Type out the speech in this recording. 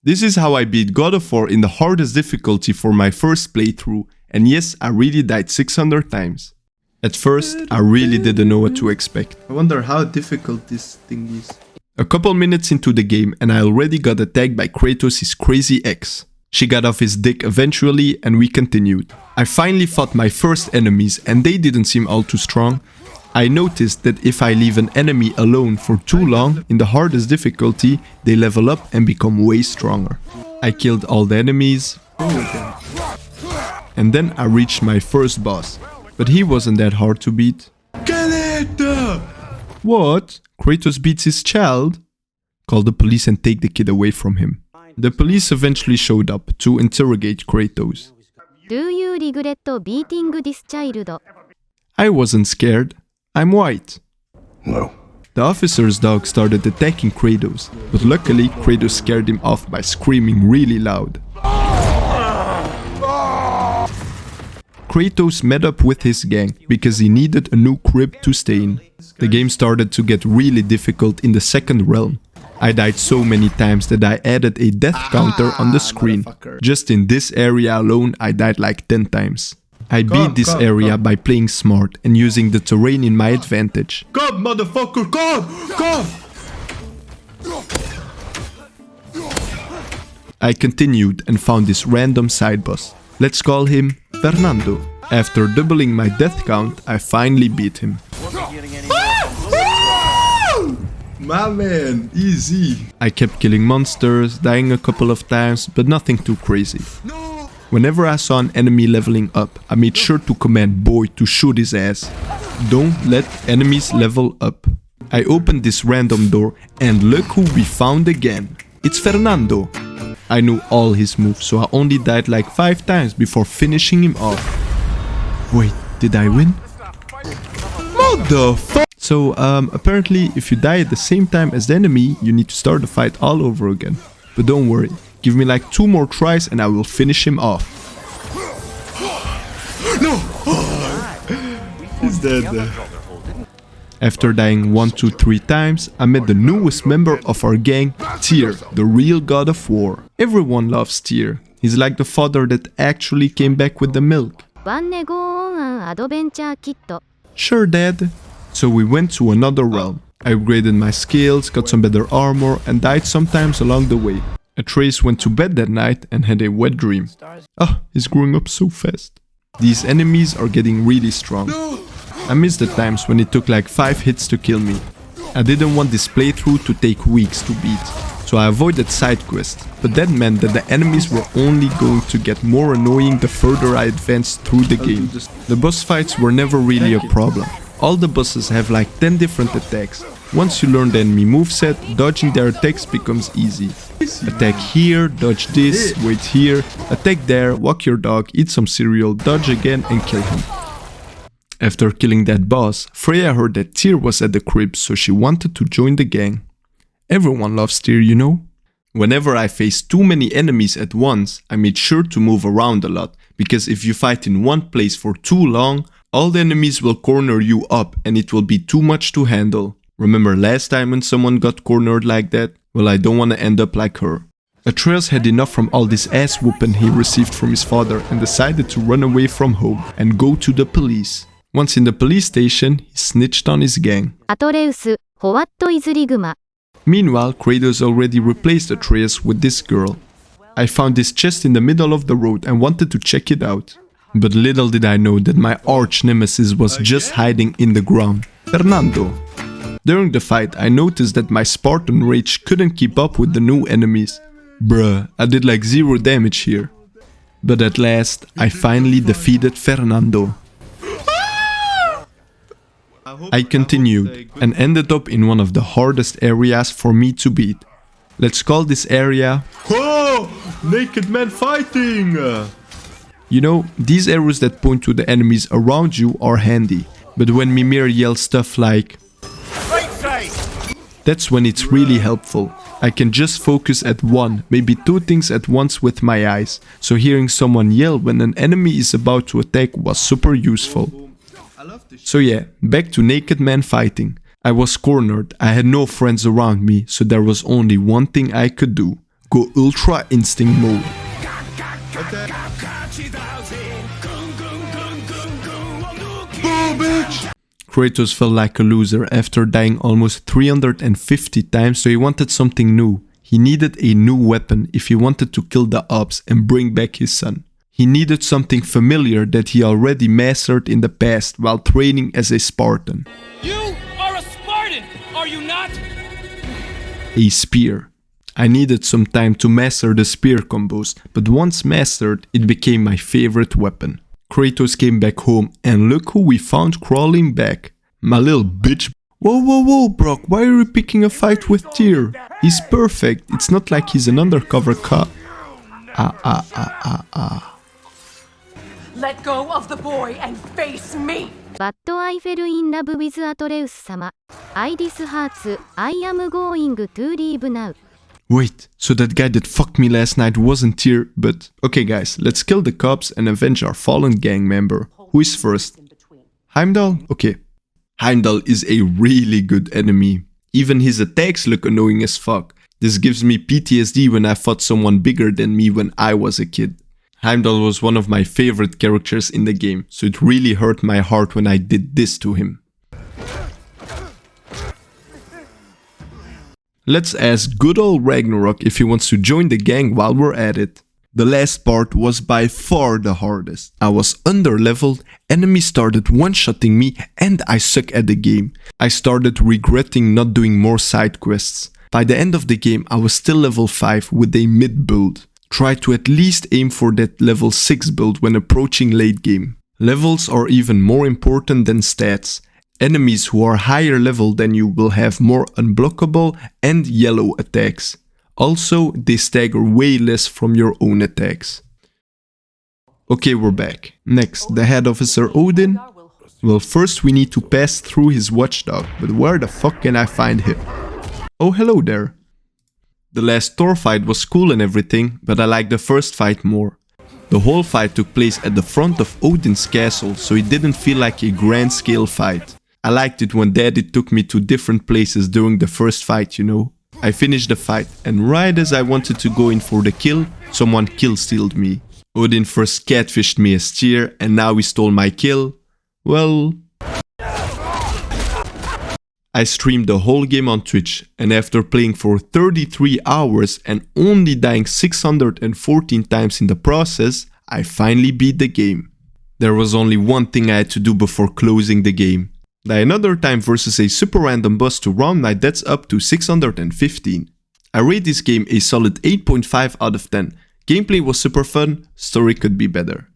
This is how I beat God of War in the hardest difficulty for my first playthrough, and yes, I really died 600 times. At first, I really didn't know what to expect. I wonder how difficult this thing is. A couple minutes into the game and I already got attacked by Kratos' crazy ex. She got off his dick eventually and we continued. I finally fought my first enemies and they didn't seem all too strong. I noticed that if I leave an enemy alone for too long in the hardest difficulty, they level up and become way stronger. I killed all the enemies. And then I reached my first boss. But he wasn't that hard to beat. Kill it! What? Kratos beats his child? Call the police and take the kid away from him. The police eventually showed up to interrogate Kratos. Do you regret beating this child? I wasn't scared. I'm white. No. The officer's dog started attacking Kratos, but luckily Kratos scared him off by screaming really loud. Kratos met up with his gang because he needed a new crib to stay in. The game started to get really difficult in the second realm. I died so many times that I added a death counter on the screen. Just in this area alone I died like 10 times. I beat this area by playing smart and using the terrain in my advantage. Come, motherfucker, come! I continued and found this random side boss. Let's call him Fernando. After doubling my death count, I finally beat him. My man, easy. I kept killing monsters, dying a couple of times, but nothing too crazy. Whenever I saw an enemy leveling up, I made sure to command Boy to shoot his ass. Don't let enemies level up. I opened this random door and look who we found again. It's Fernando. I knew all his moves, so I only died like 5 times before finishing him off. Wait, did I win? Motherfucker! So, apparently if you die at the same time as the enemy, you need to start the fight all over again. But don't worry, give me like 2 more tries and I will finish him off. No! He's dead. After dying 1, 2, 3 times, I met the newest member of our gang, Tyr, the real God of War. Everyone loves Tyr. He's like the father that actually came back with the milk. Sure, Dad. So we went to another realm. I upgraded my skills, got some better armor and died sometimes along the way. Atreus went to bed that night and had a wet dream. He's growing up so fast. These enemies are getting really strong. I miss the times when it took like 5 hits to kill me. I didn't want this playthrough to take weeks to beat, so I avoided side quests, but that meant that the enemies were only going to get more annoying the further I advanced through the game. The boss fights were never really a problem. All the bosses have like 10 different attacks. Once you learn the enemy moveset, dodging their attacks becomes easy. Attack here, dodge this, wait here, attack there, walk your dog, eat some cereal, dodge again and kill him. After killing that boss, Freya heard that Tyr was at the crib, so she wanted to join the gang. Everyone loves Tyr, you know? Whenever I faced too many enemies at once, I made sure to move around a lot, because if you fight in one place for too long, all the enemies will corner you up and it will be too much to handle. Remember last time when someone got cornered like that? Well, I don't want to end up like her. Atreus had enough from all this ass whooping he received from his father and decided to run away from home and go to the police. Once in the police station, he snitched on his gang. Meanwhile, Kratos already replaced Atreus with this girl. I found this chest in the middle of the road and wanted to check it out. But little did I know that my arch nemesis was just hiding in the ground, Fernando. During the fight, I noticed that my Spartan rage couldn't keep up with the new enemies. Bruh, I did like 0 damage here. But at last, I finally defeated Fernando. I continued and ended up in one of the hardest areas for me to beat. Let's call this area... Oh! Naked man fighting! You know, these arrows that point to the enemies around you are handy. But when Mimir yells stuff like... that's when it's really helpful. I can just focus at 1, maybe 2 things at once with my eyes. So hearing someone yell when an enemy is about to attack was super useful. So yeah, back to naked man fighting. I was cornered, I had no friends around me, so there was only one thing I could do. go Ultra Instinct mode. Boom, bitch! Kratos felt like a loser after dying almost 350 times, so he wanted something new. He needed a new weapon if he wanted to kill the ops and bring back his son. He needed something familiar that he already mastered in the past while training as a Spartan. You are a Spartan, are you not? A spear. I needed some time to master the spear combos, but once mastered, it became my favorite weapon. Kratos came back home and look who we found crawling back. My little bitch. Whoa, Brock, why are you picking a fight with Tyr? He's perfect, it's not like he's an undercover cop. Let go of the boy and face me! But I fell in love with Atreus sama. I this hearts, I am going to leave now. Wait, so that guy that fucked me last night wasn't Tyr, but... Okay guys, let's kill the cops and avenge our fallen gang member. Who is first? Heimdall? Okay. Heimdall is a really good enemy. Even his attacks look annoying as fuck. This gives me PTSD when I fought someone bigger than me when I was a kid. Heimdall was one of my favorite characters in the game, so it really hurt my heart when I did this to him. Let's ask good old Ragnarok if he wants to join the gang while we're at it. The last part was by far the hardest. I was under-leveled, enemies started one-shotting me, and I suck at the game. I started regretting not doing more side quests. By the end of the game, I was still level 5 with a mid build. Try to at least aim for that level 6 build when approaching late game. Levels are even more important than stats. Enemies who are higher level than you will have more unblockable and yellow attacks. Also, they stagger way less from your own attacks. Okay, we're back. Next, the head officer Odin. Well, first we need to pass through his watchdog, but where the fuck can I find him? Oh, hello there. The last Thor fight was cool and everything, but I like the first fight more. The whole fight took place at the front of Odin's castle, so it didn't feel like a grand scale fight. I liked it when Daddy took me to different places during the first fight, you know. I finished the fight, and right as I wanted to go in for the kill, someone kill-stealed me. Odin first catfished me as Tyr, and now he stole my kill. Well... I streamed the whole game on Twitch, and after playing for 33 hours and only dying 614 times in the process, I finally beat the game. There was only one thing I had to do before closing the game. Die another time versus a super random boss to round my deaths up to 615. I rate this game a solid 8.5 out of 10. Gameplay was super fun, story could be better.